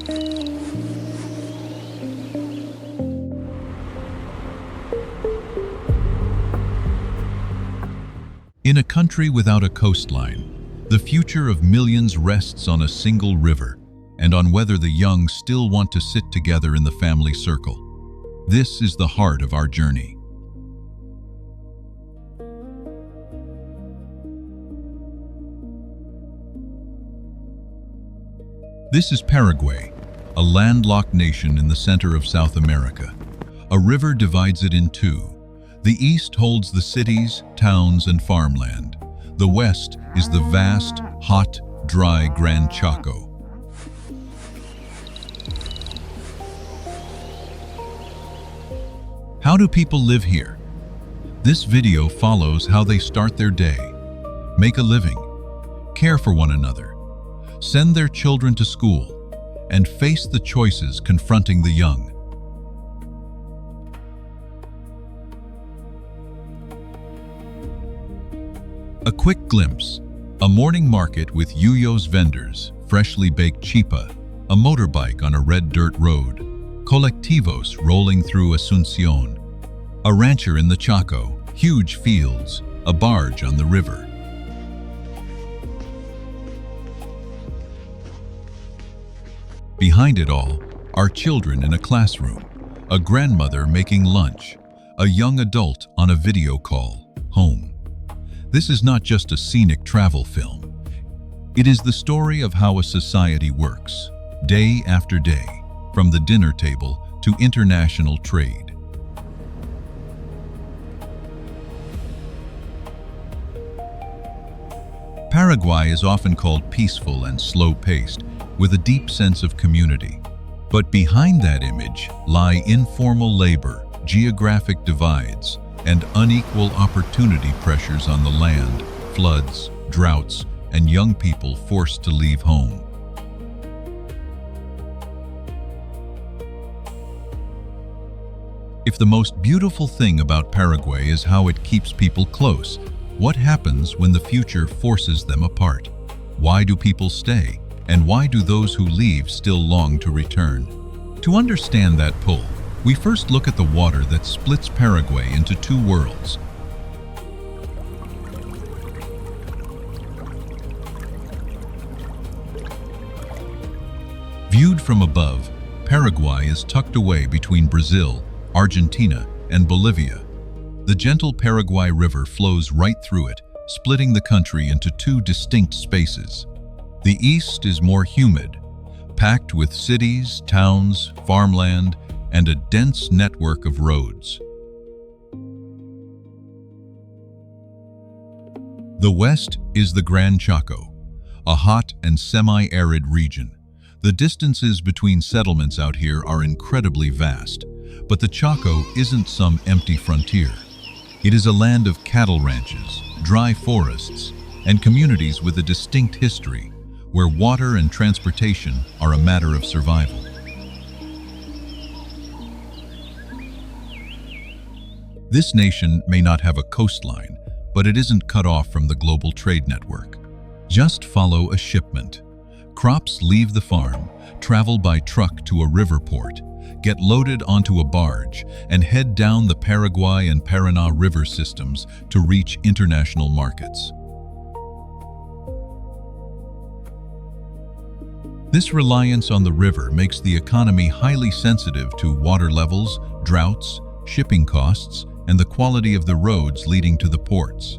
In a country without a coastline, the future of millions rests on a single river and on whether the young still want to sit together in the family circle. This is the heart of our journey. This is Paraguay, a landlocked nation in the center of South America. A river divides it in two. The east holds the cities, towns, and farmland. The west is the vast, hot, dry Gran Chaco. How do people live here? This video follows how they start their day, make a living, care for one another, send their children to school, and face the choices confronting the young. A quick glimpse, a morning market with yuyos vendors, freshly baked chipa, a motorbike on a red dirt road, colectivos rolling through Asuncion, a rancher in the Chaco, huge fields, a barge on the river. Behind it all are children in a classroom, a grandmother making lunch, a young adult on a video call, home. This is not just a scenic travel film. It is the story of how a society works, day after day, from the dinner table to international trade. Paraguay is often called peaceful and slow-paced, with a deep sense of community. But behind that image lie informal labor, geographic divides, and unequal opportunity pressures on the land, floods, droughts, and young people forced to leave home. If the most beautiful thing about Paraguay is how it keeps people close, what happens when the future forces them apart? Why do people stay? And why do those who leave still long to return? To understand that pull, we first look at the water that splits Paraguay into two worlds. Viewed from above, Paraguay is tucked away between Brazil, Argentina, and Bolivia. The gentle Paraguay River flows right through it, splitting the country into two distinct spaces. The east is more humid, packed with cities, towns, farmland, and a dense network of roads. The west is the Gran Chaco, a hot and semi-arid region. The distances between settlements out here are incredibly vast, but the Chaco isn't some empty frontier. It is a land of cattle ranches, dry forests, and communities with a distinct history, where water and transportation are a matter of survival. This nation may not have a coastline, but it isn't cut off from the global trade network. Just follow a shipment. Crops leave the farm, travel by truck to a river port, get loaded onto a barge, and head down the Paraguay and Paraná river systems to reach international markets. This reliance on the river makes the economy highly sensitive to water levels, droughts, shipping costs, and the quality of the roads leading to the ports.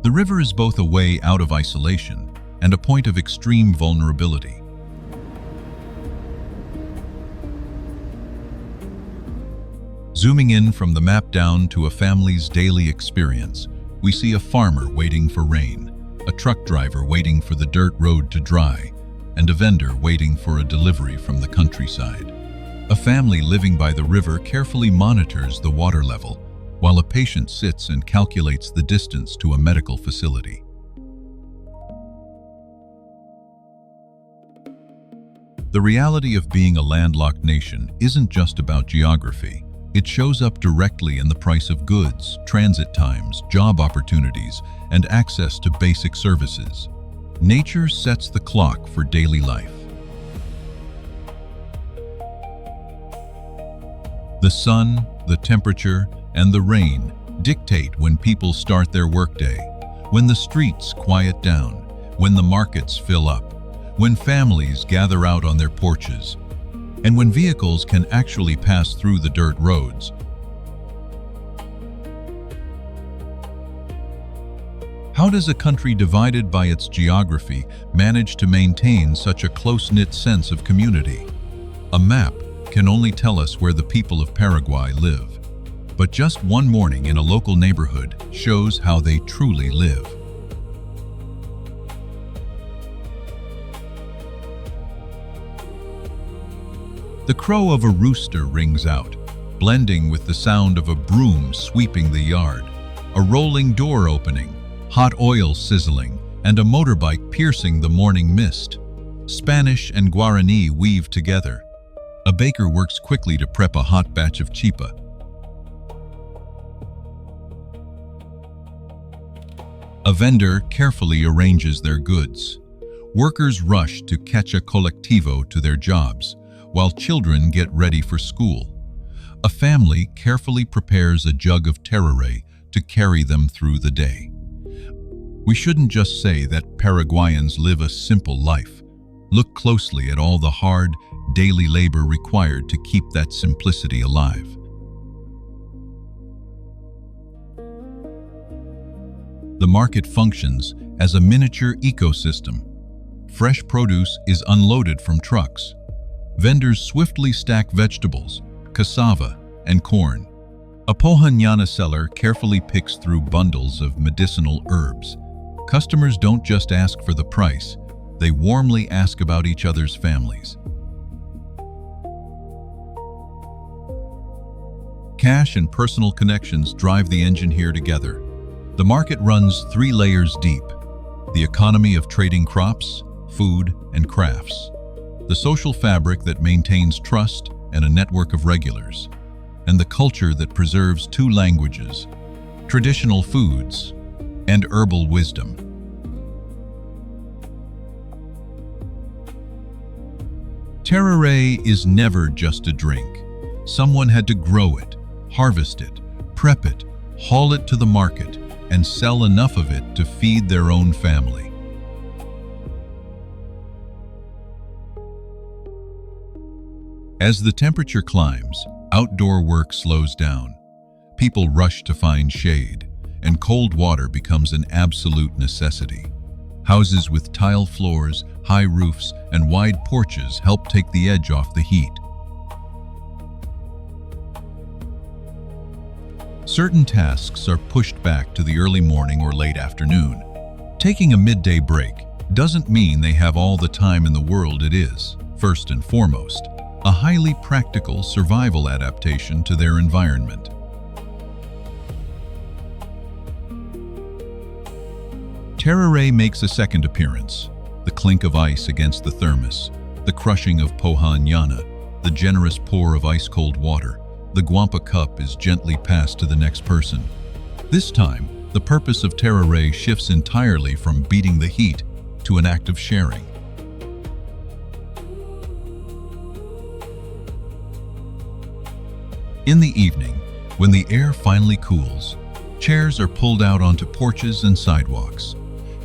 The river is both a way out of isolation and a point of extreme vulnerability. Zooming in from the map down to a family's daily experience, we see a farmer waiting for rain, a truck driver waiting for the dirt road to dry, and a vendor waiting for a delivery from the countryside. A family living by the river carefully monitors the water level, while a patient sits and calculates the distance to a medical facility. The reality of being a landlocked nation isn't just about geography. It shows up directly in the price of goods, transit times, job opportunities, and access to basic services. Nature sets the clock for daily life. The sun, the temperature, and the rain dictate when people start their workday, when the streets quiet down, when the markets fill up, when families gather out on their porches, and when vehicles can actually pass through the dirt roads. How does a country divided by its geography manage to maintain such a close-knit sense of community? A map can only tell us where the people of Paraguay live, but just one morning in a local neighborhood shows how they truly live. The crow of a rooster rings out, blending with the sound of a broom sweeping the yard, a rolling door opening, hot oil sizzling, and a motorbike piercing the morning mist. Spanish and Guaraní weave together. A baker works quickly to prep a hot batch of chipa. A vendor carefully arranges their goods. Workers rush to catch a colectivo to their jobs, while children get ready for school. A family carefully prepares a jug of tereré to carry them through the day. We shouldn't just say that Paraguayans live a simple life. Look closely at all the hard, daily labor required to keep that simplicity alive. The market functions as a miniature ecosystem. Fresh produce is unloaded from trucks. Vendors swiftly stack vegetables, cassava, and corn. A pohañana seller carefully picks through bundles of medicinal herbs. Customers don't just ask for the price, they warmly ask about each other's families. Cash and personal connections drive the engine here together. The market runs 3 layers deep: the economy of trading crops, food, and crafts, the social fabric that maintains trust and a network of regulars, and the culture that preserves 2 languages, traditional foods, and herbal wisdom. Tereré is never just a drink. Someone had to grow it, harvest it, prep it, haul it to the market, and sell enough of it to feed their own family. As the temperature climbs, outdoor work slows down. People rush to find shade, and cold water becomes an absolute necessity. Houses with tile floors, high roofs, and wide porches help take the edge off the heat. Certain tasks are pushed back to the early morning or late afternoon. Taking a midday break doesn't mean they have all the time in the world. It is, first and foremost, a highly practical survival adaptation to their environment. Tereré makes a second appearance: the clink of ice against the thermos, the crushing of pohañana, the generous pour of ice-cold water. The guampa cup is gently passed to the next person. This time, the purpose of tereré shifts entirely from beating the heat to an act of sharing. In the evening, when the air finally cools, chairs are pulled out onto porches and sidewalks.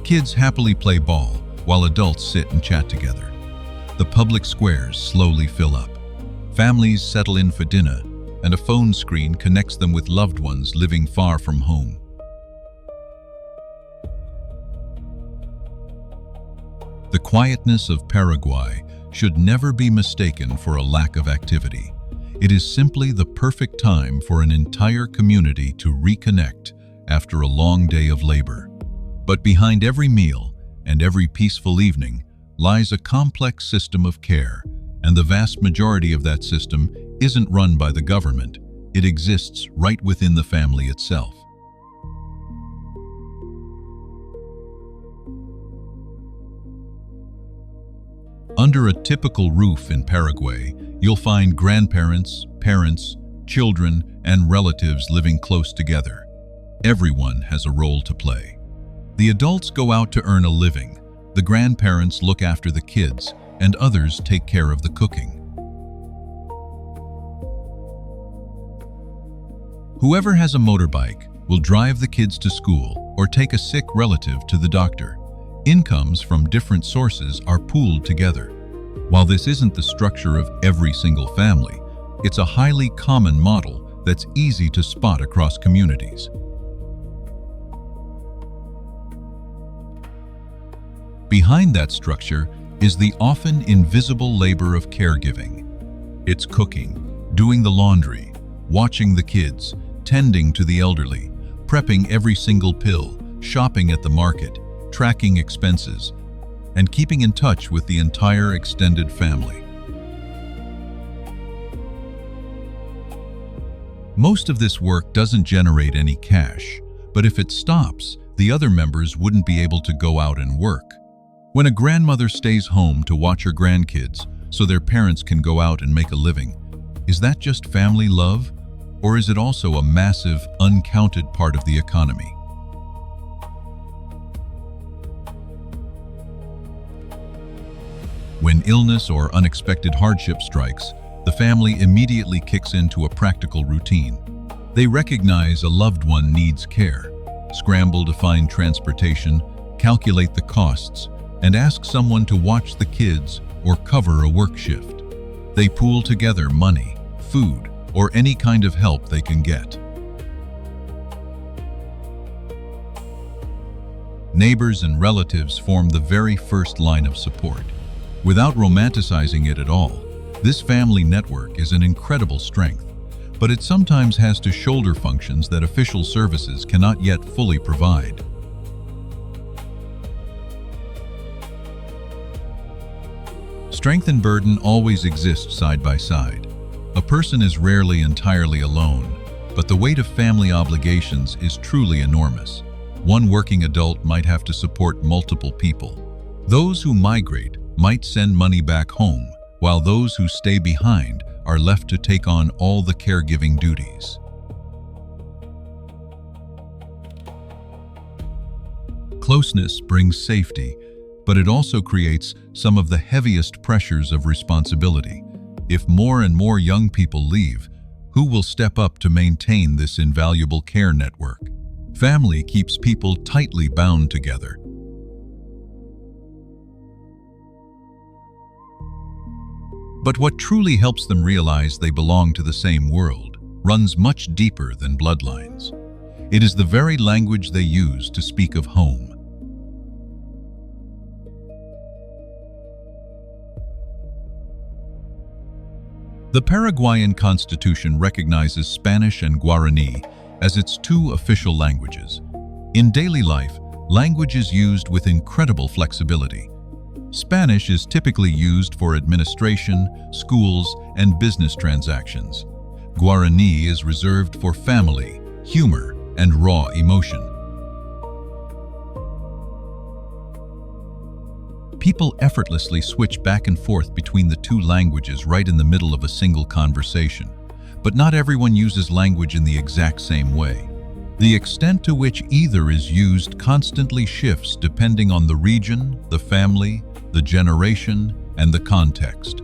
Kids happily play ball, while adults sit and chat together. The public squares slowly fill up. Families settle in for dinner, and a phone screen connects them with loved ones living far from home. The quietness of Paraguay should never be mistaken for a lack of activity. It is simply the perfect time for an entire community to reconnect after a long day of labor. But behind every meal and every peaceful evening lies a complex system of care, and the vast majority of that system isn't run by the government. It exists right within the family itself. Under a typical roof in Paraguay, you'll find grandparents, parents, children, and relatives living close together. Everyone has a role to play. The adults go out to earn a living, the grandparents look after the kids, and others take care of the cooking. Whoever has a motorbike will drive the kids to school or take a sick relative to the doctor. Incomes from different sources are pooled together. While this isn't the structure of every single family, it's a highly common model that's easy to spot across communities. Behind that structure is the often invisible labor of caregiving. It's cooking, doing the laundry, watching the kids, tending to the elderly, prepping every single pill, shopping at the market, tracking expenses, and keeping in touch with the entire extended family. Most of this work doesn't generate any cash, but if it stops, the other members wouldn't be able to go out and work. When a grandmother stays home to watch her grandkids so their parents can go out and make a living, is that just family love? Or is it also a massive, uncounted part of the economy? When illness or unexpected hardship strikes, the family immediately kicks into a practical routine. They recognize a loved one needs care, scramble to find transportation, calculate the costs, and ask someone to watch the kids or cover a work shift. They pool together money, food, or any kind of help they can get. Neighbors and relatives form the very first line of support. Without romanticizing it at all, this family network is an incredible strength, but it sometimes has to shoulder functions that official services cannot yet fully provide. Strength and burden always exist side by side. A person is rarely entirely alone, but the weight of family obligations is truly enormous. One working adult might have to support multiple people. Those who migrate might send money back home, while those who stay behind are left to take on all the caregiving duties. Closeness brings safety, but it also creates some of the heaviest pressures of responsibility. If more and more young people leave, who will step up to maintain this invaluable care network? Family keeps people tightly bound together. But what truly helps them realize they belong to the same world runs much deeper than bloodlines. It is the very language they use to speak of home. The Paraguayan Constitution recognizes Spanish and Guaraní as its two official languages. In daily life, language is used with incredible flexibility. Spanish is typically used for administration, schools, and business transactions. Guaraní is reserved for family, humor, and raw emotion. People effortlessly switch back and forth between the two languages right in the middle of a single conversation. But not everyone uses language in the exact same way. The extent to which either is used constantly shifts depending on the region, the family, the generation, and the context.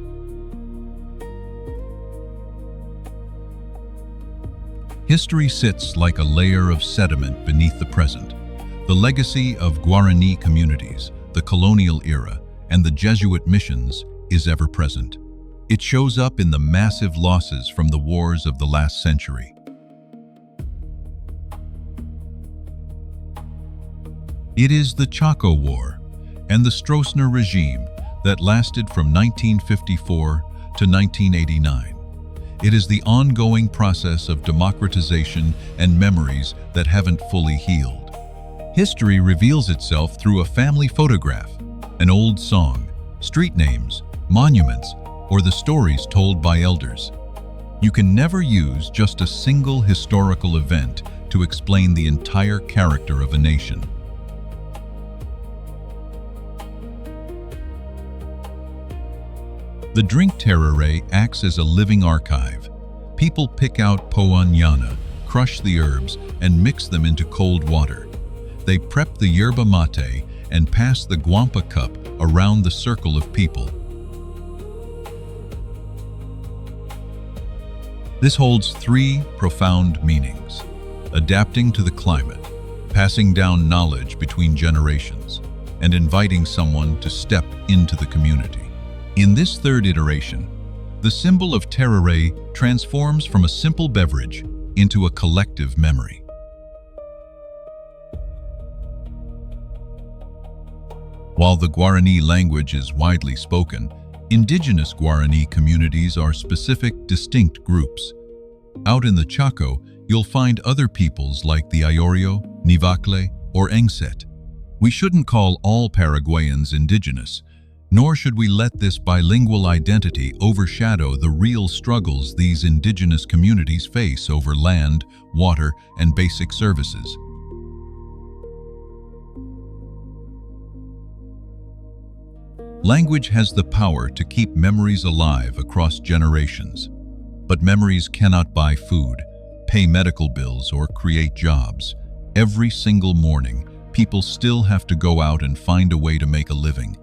History sits like a layer of sediment beneath the present. The legacy of Guaraní communities, the colonial era, and the Jesuit missions is ever present. It shows up in the massive losses from the wars of the last century. It is the Chaco War and the Stroessner regime that lasted from 1954 to 1989. It is the ongoing process of democratization and memories that haven't fully healed. History reveals itself through a family photograph, an old song, street names, monuments, or the stories told by elders. You can never use just a single historical event to explain the entire character of a nation. The drink tereré acts as a living archive. People pick out poañana, crush the herbs, and mix them into cold water. They prep the yerba mate and pass the guampa cup around the circle of people. This holds three profound meanings: adapting to the climate, passing down knowledge between generations, and inviting someone to step into the community. In this third iteration, the symbol of tereré transforms from a simple beverage into a collective memory. While the Guaraní language is widely spoken, indigenous Guaraní communities are specific, distinct groups. Out in the Chaco, you'll find other peoples like the Ayorio, Nivacle, or Engset. We shouldn't call all Paraguayans indigenous, nor should we let this bilingual identity overshadow the real struggles these indigenous communities face over land, water, and basic services. Language has the power to keep memories alive across generations. But memories cannot buy food, pay medical bills, or create jobs. Every single morning, people still have to go out and find a way to make a living.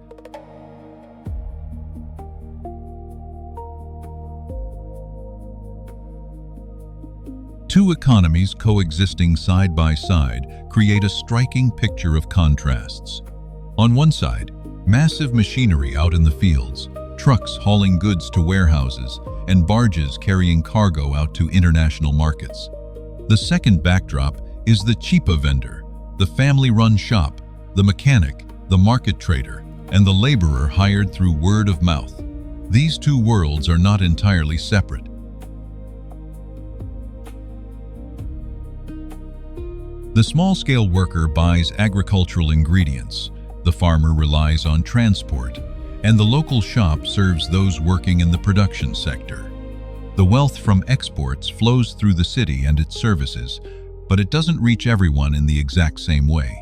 Two economies coexisting side by side create a striking picture of contrasts. On one side, massive machinery out in the fields, trucks hauling goods to warehouses, and barges carrying cargo out to international markets. The second backdrop is the chipa vendor, the family-run shop, the mechanic, the market trader, and the laborer hired through word of mouth. These two worlds are not entirely separate. The small-scale worker buys agricultural ingredients, the farmer relies on transport, and the local shop serves those working in the production sector. The wealth from exports flows through the city and its services, but it doesn't reach everyone in the exact same way.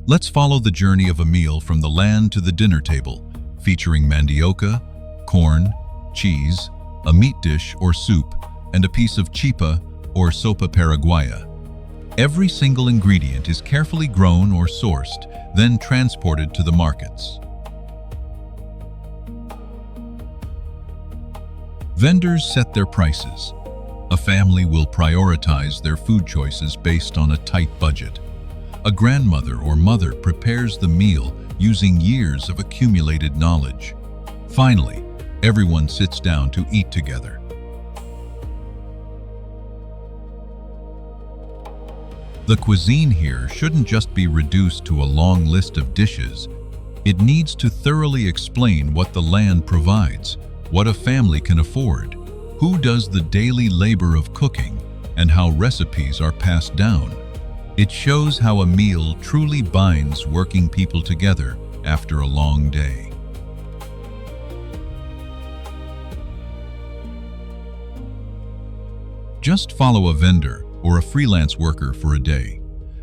Let's follow the journey of a meal from the land to the dinner table, featuring mandioca, corn, cheese, a meat dish or soup, and a piece of chipa or sopa paraguaya. Every single ingredient is carefully grown or sourced, then transported to the markets. Vendors set their prices. A family will prioritize their food choices based on a tight budget. A grandmother or mother prepares the meal using years of accumulated knowledge. Finally, everyone sits down to eat together. The cuisine here shouldn't just be reduced to a long list of dishes. It needs to thoroughly explain what the land provides, what a family can afford, who does the daily labor of cooking, and how recipes are passed down. It shows how a meal truly binds working people together after a long day. Just follow a vendor or a freelance worker for a day.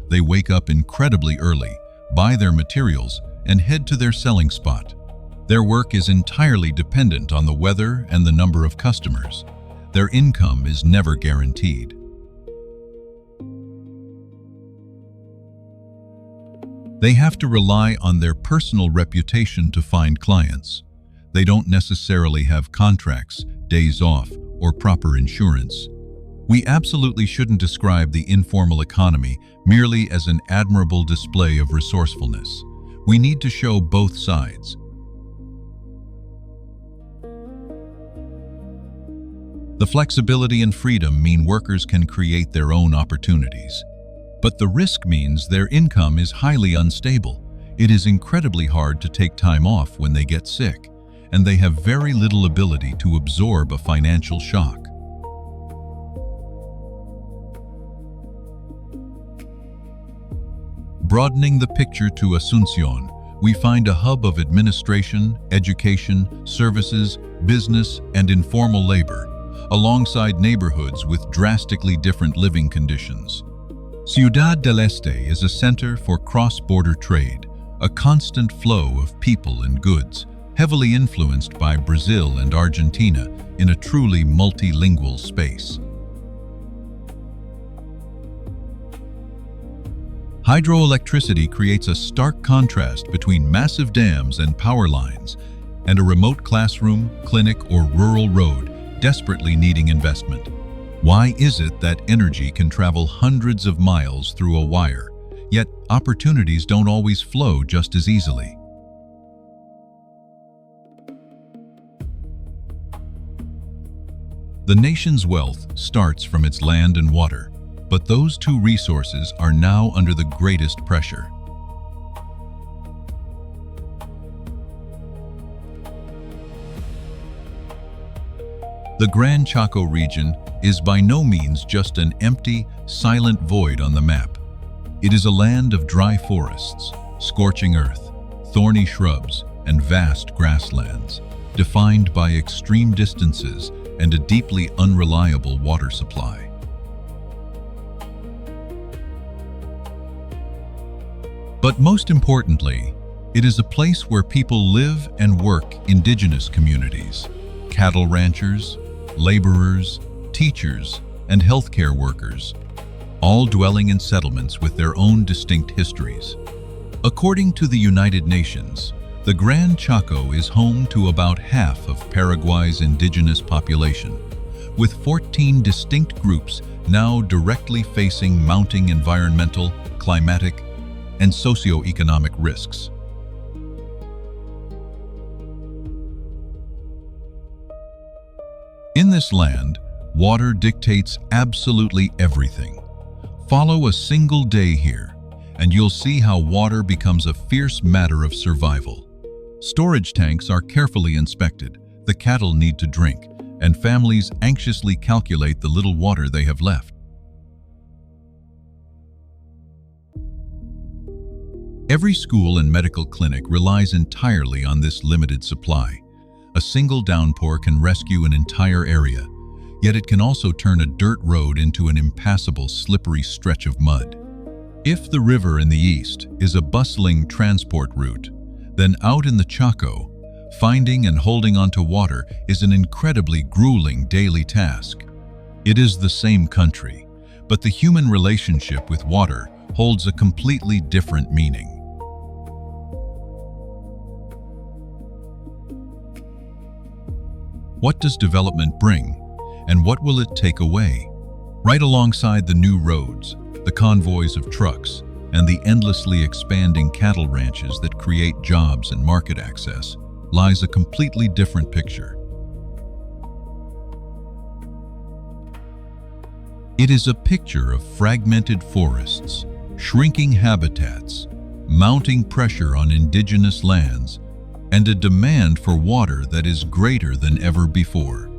They wake up incredibly early, buy their materials, and head to their selling spot. Their work is entirely dependent on the weather and the number of customers. Their income is never guaranteed. They have to rely on their personal reputation to find clients. They don't necessarily have contracts, days off, or proper insurance. We absolutely shouldn't describe the informal economy merely as an admirable display of resourcefulness. We need to show both sides. The flexibility and freedom mean workers can create their own opportunities. But the risk means their income is highly unstable. It is incredibly hard to take time off when they get sick, and they have very little ability to absorb a financial shock. Broadening the picture to Asunción, we find a hub of administration, education, services, business, and informal labor, alongside neighborhoods with drastically different living conditions. Ciudad del Este is a center for cross-border trade, a constant flow of people and goods, heavily influenced by Brazil and Argentina in a truly multilingual space. Hydroelectricity creates a stark contrast between massive dams and power lines. and a remote classroom, clinic, or rural road desperately needing investment. Why is it that energy can travel hundreds of miles through a wire, yet opportunities don't always flow just as easily? The nation's wealth starts from its land and water, but those two resources are now under the greatest pressure. The Gran Chaco region is by no means just an empty, silent void on the map. It is a land of dry forests, scorching earth, thorny shrubs, and vast grasslands, defined by extreme distances and a deeply unreliable water supply. But most importantly, it is a place where people live and work indigenous communities, cattle ranchers, laborers, teachers, and healthcare workers, all dwelling in settlements with their own distinct histories. According to the United Nations, the Gran Chaco is home to about half of Paraguay's indigenous population, with 14 distinct groups now directly facing mounting environmental, climatic, and socio-economic risks. In this land, water dictates absolutely everything. Follow a single day here, and you'll see how water becomes a fierce matter of survival. Storage tanks are carefully inspected, the cattle need to drink, and families anxiously calculate the little water they have left. Every school and medical clinic relies entirely on this limited supply. A single downpour can rescue an entire area, yet it can also turn a dirt road into an impassable, slippery stretch of mud. If the river in the east is a bustling transport route, then out in the Chaco, finding and holding onto water is an incredibly grueling daily task. It is the same country, but the human relationship with water holds a completely different meaning. What does development bring, and what will it take away? Right alongside the new roads, the convoys of trucks, and the endlessly expanding cattle ranches that create jobs and market access, lies a completely different picture. It is a picture of fragmented forests, shrinking habitats, mounting pressure on indigenous lands, and a demand for water that is greater than ever before.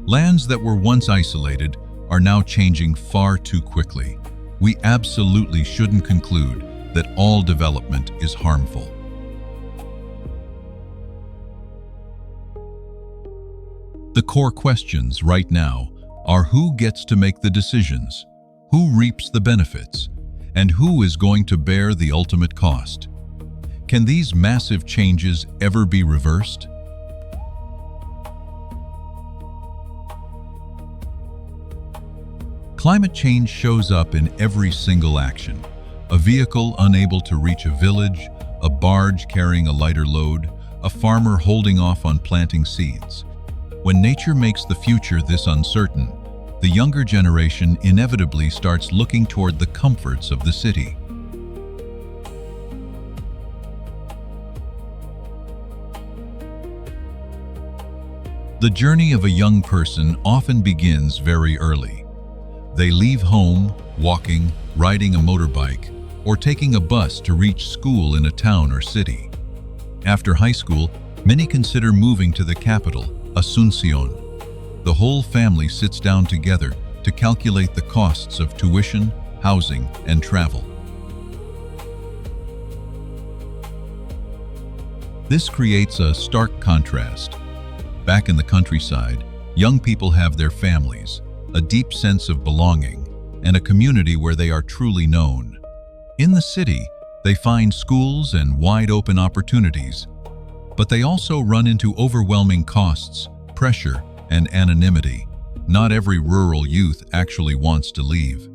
Lands that were once isolated are now changing far too quickly. We absolutely shouldn't conclude that all development is harmful. The core questions right now are who gets to make the decisions, who reaps the benefits, and who is going to bear the ultimate cost. Can these massive changes ever be reversed? Climate change shows up in every single action. A vehicle unable to reach a village, a barge carrying a lighter load, a farmer holding off on planting seeds. When nature makes the future this uncertain, the younger generation inevitably starts looking toward the comforts of the city. The journey of a young person often begins very early. They leave home, walking, riding a motorbike, or taking a bus to reach school in a town or city. After high school, many consider moving to the capital, Asuncion. The whole family sits down together to calculate the costs of tuition, housing, and travel. This creates a stark contrast. Back in the countryside, young people have their families, a deep sense of belonging, and a community where they are truly known. In the city, they find schools and wide-open opportunities, but they also run into overwhelming costs, pressure, and anonymity. Not every rural youth actually wants to leave.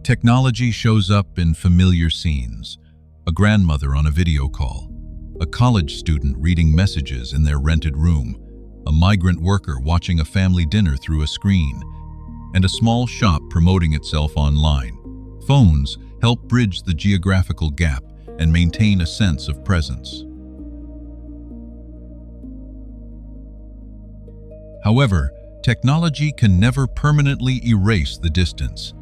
Technology shows up in familiar scenes. a grandmother on a video call, a college student reading messages in their rented room, a migrant worker watching a family dinner through a screen, and a small shop promoting itself online. Phones help bridge the geographical gap and maintain a sense of presence. However, technology can never permanently erase the distance.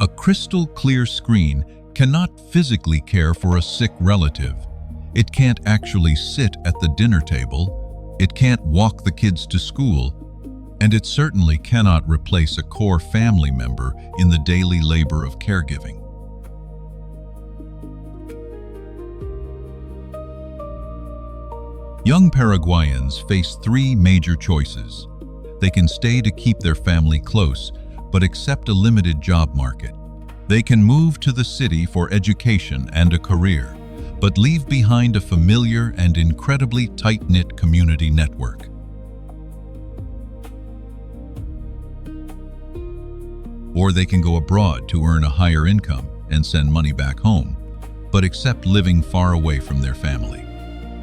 A crystal clear screen cannot physically care for a sick relative. It can't actually sit at the dinner table. It can't walk the kids to school. And it certainly cannot replace a core family member in the daily labor of caregiving. Young Paraguayans face three major choices. They can stay to keep their family close, but accept a limited job market. They can move to the city for education and a career, but leave behind a familiar and incredibly tight-knit community network. Or they can go abroad to earn a higher income and send money back home, but accept living far away from their family.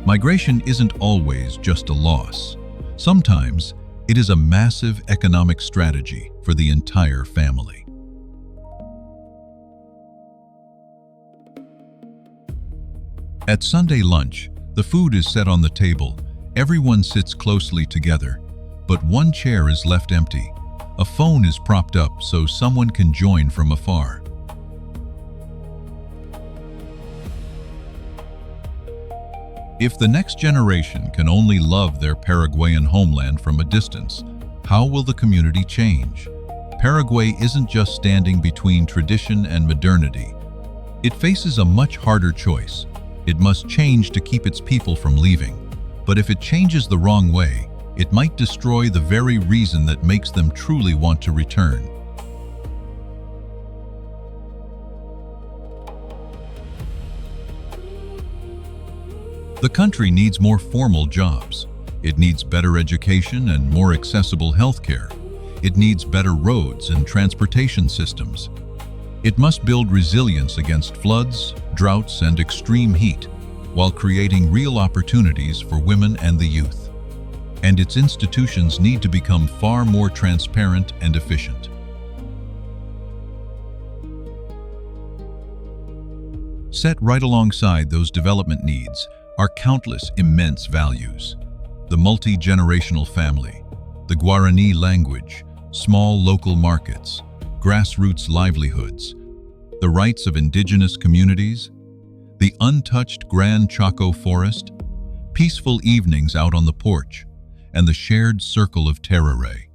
Migration isn't always just a loss. Sometimes it is a massive economic strategy for the entire family. At Sunday lunch, the food is set on the table. Everyone sits closely together, but one chair is left empty. A phone is propped up so someone can join from afar. If the next generation can only love their Paraguayan homeland from a distance, how will the community change? Paraguay isn't just standing between tradition and modernity. It faces a much harder choice. It must change to keep its people from leaving. But if it changes the wrong way, it might destroy the very reason that makes them truly want to return. The country needs more formal jobs. It needs better education and more accessible healthcare. It needs better roads and transportation systems. It must build resilience against floods, droughts, and extreme heat, while creating real opportunities for women and the youth. And its institutions need to become far more transparent and efficient. Set right alongside those development needs are countless immense values. The multi-generational family, the Guaraní language, small local markets, grassroots livelihoods, the rights of indigenous communities, the untouched Gran Chaco forest, peaceful evenings out on the porch, and the shared circle of terroir.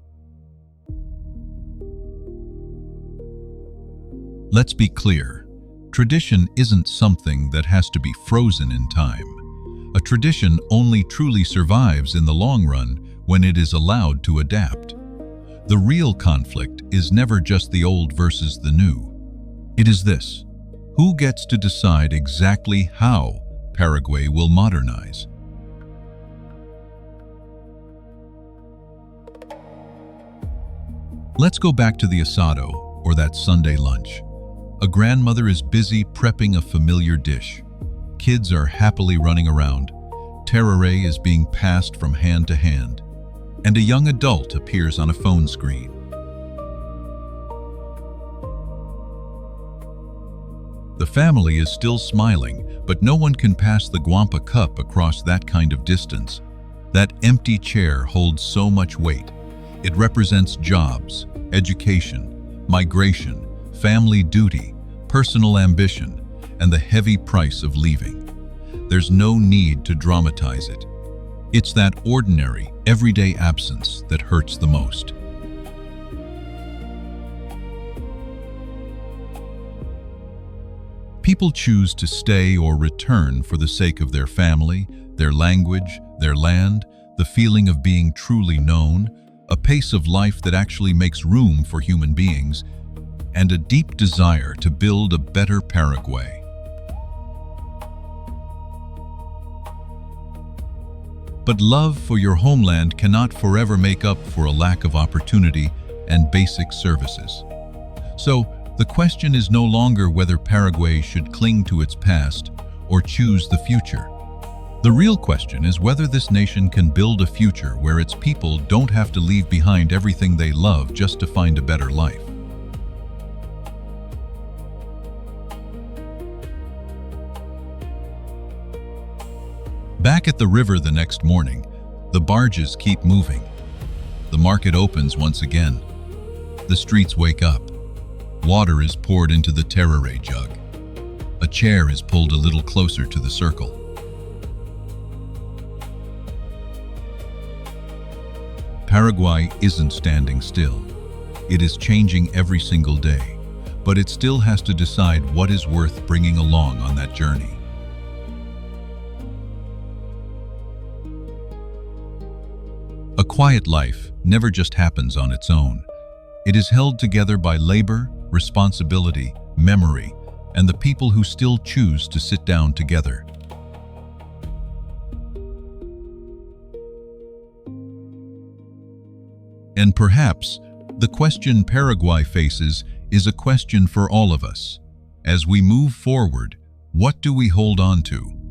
Let's be clear, tradition isn't something that has to be frozen in time. A tradition only truly survives in the long run when it is allowed to adapt. The real conflict is never just the old versus the new. It is this: who gets to decide exactly how Paraguay will modernize? Let's go back to the asado, or that Sunday lunch. A grandmother is busy prepping a familiar dish. Kids are happily running around. Tereré is being passed from hand to hand, and a young adult appears on a phone screen. The family is still smiling, but no one can pass the guampa cup across that kind of distance. That empty chair holds so much weight. It represents jobs, education, migration, family duty, personal ambition, and the heavy price of leaving. There's no need to dramatize it. It's that ordinary, everyday absence that hurts the most. People choose to stay or return for the sake of their family, their language, their land, the feeling of being truly known, a pace of life that actually makes room for human beings, and a deep desire to build a better Paraguay. But love for your homeland cannot forever make up for a lack of opportunity and basic services. So, the question is no longer whether Paraguay should cling to its past or choose the future. The real question is whether this nation can build a future where its people don't have to leave behind everything they love just to find a better life. Back at the river the next morning, the barges keep moving. The market opens once again. The streets wake up. Water is poured into the tereré jug. A chair is pulled a little closer to the circle. Paraguay isn't standing still. It is changing every single day, but it still has to decide what is worth bringing along on that journey. A quiet life never just happens on its own. It is held together by labor, responsibility, memory, and the people who still choose to sit down together. And perhaps the question Paraguay faces is a question for all of us. As we move forward, what do we hold on to?